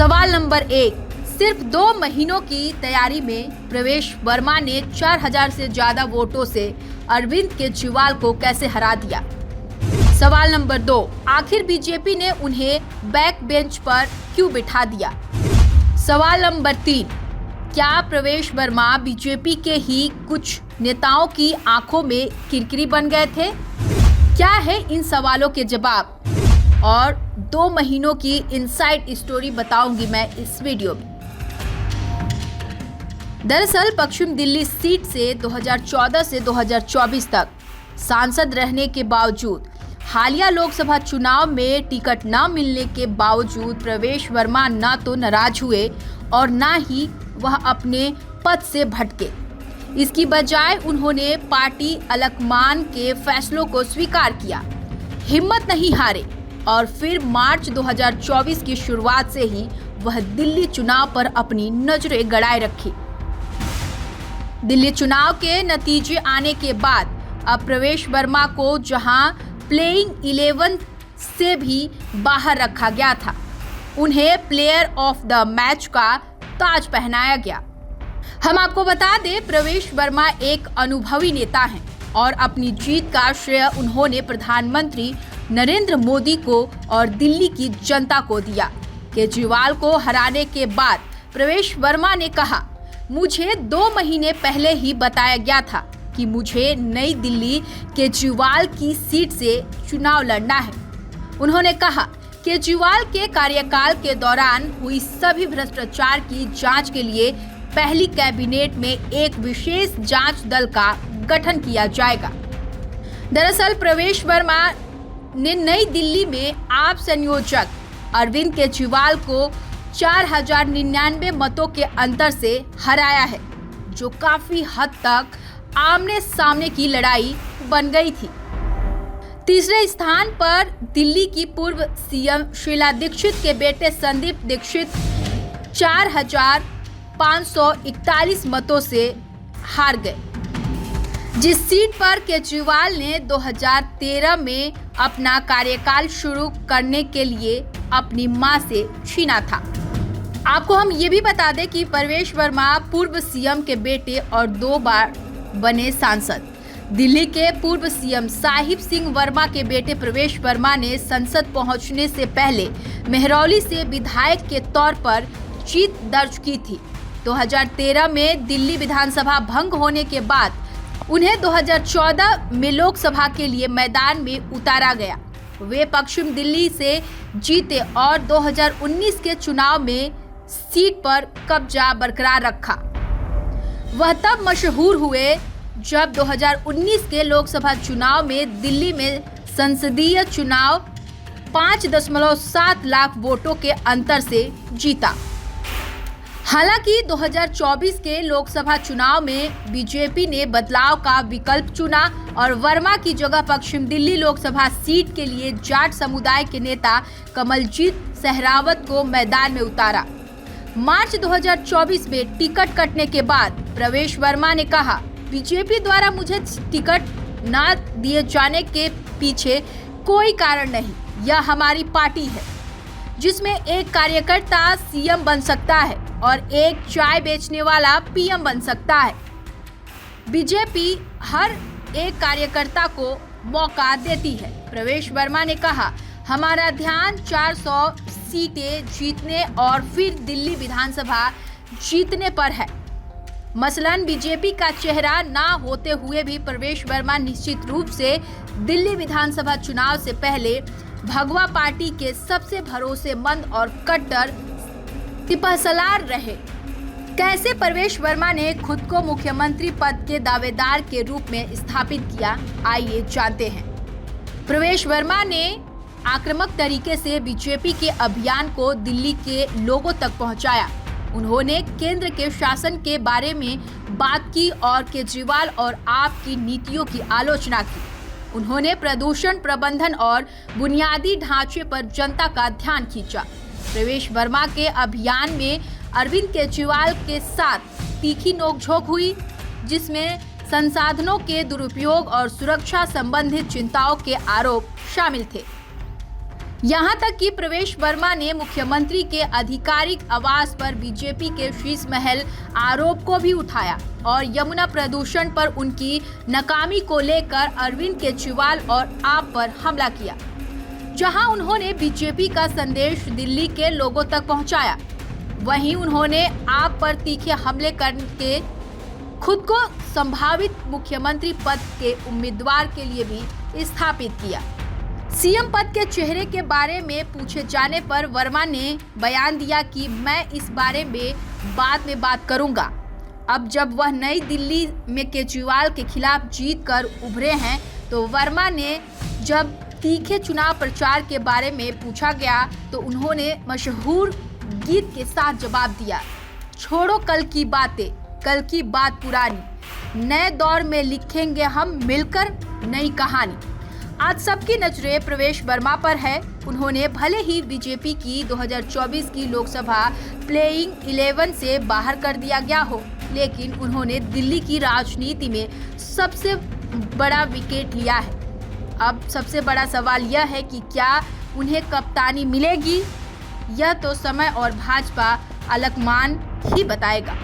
सवाल नंबर 1, सिर्फ 2 महीनों की तैयारी में प्रवेश वर्मा ने 4000 से ज्यादा वोटों से अरविंद केजरीवाल को कैसे हरा दिया। सवाल नंबर 2, आखिर बीजेपी ने उन्हें बैक बेंच पर क्यों बिठा दिया। सवाल नंबर 3, क्या प्रवेश वर्मा बीजेपी के ही कुछ नेताओं की आंखों में किरकिरी बन गए थे। क्या है इन सवालों के जवाब और 2 महीनों की इनसाइड स्टोरी बताऊंगी मैं इस वीडियो में। दरअसल पश्चिम दिल्ली सीट से 2014 से 2024 तक सांसद रहने के बावजूद हालिया लोकसभा चुनाव में टिकट न मिलने के बावजूद प्रवेश वर्मा न तो नाराज हुए और न ही वह अपने पद से भटके। इसकी बजाय उन्होंने पार्टी अलकमान के फैसलों को स्वीकार किया, हिम्मत नहीं हारे और फिर मार्च 2024 की शुरुआत से ही वह दिल्ली चुनाव पर अपनी नजरें गड़ाए रखी। दिल्ली चुनाव के नतीजे आने के बाद अब प्रवेश वर्मा को जहां प्लेइंग 11 से भी बाहर रखा गया था, उन्हें प्लेयर ऑफ द मैच का ताज पहनाया गया। हम आपको बता दें, प्रवेश वर्मा एक अनुभवी नेता हैं और अपनी जीत का श्रेय उन्होंने प्रधानमंत्री नरेंद्र मोदी को और दिल्ली की जनता को दिया। केजरीवाल को हराने के बाद प्रवेश वर्मा ने कहा, मुझे 2 महीने पहले ही बताया गया था कि मुझे नई दिल्ली केजरीवाल की सीट से चुनाव लड़ना है। उन्होंने कहा, केजरीवाल के कार्यकाल के दौरान हुई सभी भ्रष्टाचार की जांच के लिए पहली कैबिनेट में एक विशेष जांच दल का गठन किया जाएगा। दरअसल प्रवेश वर्मा ने नई दिल्ली में आप संयोजक अरविंद केजरीवाल को 4099 मतों के अंतर से हराया है, जो काफी हद तक आमने सामने की लड़ाई बन गई थी। तीसरे स्थान पर दिल्ली की पूर्व सीएम शीला दीक्षित के बेटे संदीप दीक्षित 4541 मतों से हार गए। जिस सीट पर केजरीवाल ने 2013 में अपना कार्यकाल शुरू करने के लिए अपनी मां से छीना था। आपको हम ये भी बता दें कि प्रवेश वर्मा पूर्व सीएम के बेटे और 2 बार बने सांसद। दिल्ली के पूर्व सीएम साहिब सिंह वर्मा के बेटे प्रवेश वर्मा ने संसद पहुंचने से पहले मेहरौली से विधायक के तौर पर जीत दर्ज की थी। 2013 में दिल्ली विधानसभा भंग होने के बाद उन्हें 2014 में लोकसभा के लिए मैदान में उतारा गया। वे पश्चिम दिल्ली से जीते और 2019 के चुनाव में सीट पर कब्जा बरकरार रखा। वह तब मशहूर हुए जब 2019 के लोकसभा चुनाव में दिल्ली में संसदीय चुनाव 5.7 लाख वोटों के अंतर से जीता। हालांकि 2024 के लोकसभा चुनाव में बीजेपी ने बदलाव का विकल्प चुना और वर्मा की जगह पश्चिम दिल्ली लोकसभा सीट के लिए जाट समुदाय के नेता कमलजीत सहरावत को मैदान में उतारा। मार्च 2024 में टिकट कटने के बाद प्रवेश वर्मा ने कहा, बीजेपी द्वारा मुझे टिकट न दिए जाने के पीछे कोई कारण नहीं, यह हमारी पार्टी है जिसमें एक कार्यकर्ता सीएम बन सकता है और एक चाय बेचने वाला पीएम बन सकता है। बीजेपी हर एक कार्यकर्ता को मौका देती है। प्रवेश वर्मा ने कहा, हमारा ध्यान 400 सीटें जीतने और फिर दिल्ली विधानसभा जीतने पर है। मसलन बीजेपी का चेहरा ना होते हुए भी प्रवेश वर्मा निश्चित रूप से दिल्ली विधानसभा चुनाव से पहले भगवा पार्टी के सबसे भरोसेमंद और कट्टर सिपहसालार रहे। कैसे प्रवेश वर्मा ने खुद को मुख्यमंत्री पद के दावेदार के रूप में स्थापित किया, आइए जानते हैं। प्रवेश वर्मा ने आक्रामक तरीके से बीजेपी के अभियान को दिल्ली के लोगों तक पहुंचाया। उन्होंने केंद्र के शासन के बारे में बात की और केजरीवाल और आप की नीतियों की आलोचना की। उन्होंने प्रदूषण प्रबंधन और बुनियादी ढांचे पर जनता का ध्यान खींचा। प्रवेश वर्मा के अभियान में अरविंद केजरीवाल के साथ तीखी नोकझोंक हुई, जिसमें संसाधनों के दुरुपयोग और सुरक्षा संबंधित चिंताओं के आरोप शामिल थे। यहाँ तक कि प्रवेश वर्मा ने मुख्यमंत्री के आधिकारिक आवास पर बीजेपी के शीश महल आरोप को भी उठाया और यमुना प्रदूषण पर उनकी नाकामी को लेकर अरविंद केजरीवाल और आप पर हमला किया, जहां उन्होंने बीजेपी का संदेश दिल्ली के लोगों तक पहुंचाया। वहीं उन्होंने आप पर तीखे हमले करके खुद को संभावित मुख्यमंत्री पद के उम्मीदवार के लिए भी स्थापित किया। सीएम पद के चेहरे के बारे में पूछे जाने पर वर्मा ने बयान दिया कि मैं इस बारे में बाद में बात करूंगा। अब जब वह नई दिल्ली में केजरीवाल के खिलाफ जीत कर उभरे हैं, तो वर्मा ने जब तीखे चुनाव प्रचार के बारे में पूछा गया तो उन्होंने मशहूर गीत के साथ जवाब दिया, छोड़ो कल की बातें, कल की बात पुरानी, नए दौर में लिखेंगे हम मिलकर नई कहानी। आज सबकी नजरें प्रवेश वर्मा पर है। उन्होंने भले ही बीजेपी की 2024 की लोकसभा प्लेइंग 11 से बाहर कर दिया गया हो, लेकिन उन्होंने दिल्ली की राजनीति में सबसे बड़ा विकेट लिया है। अब सबसे बड़ा सवाल यह है कि क्या उन्हें कप्तानी मिलेगी? यह तो समय और भाजपा अलकमान ही बताएगा।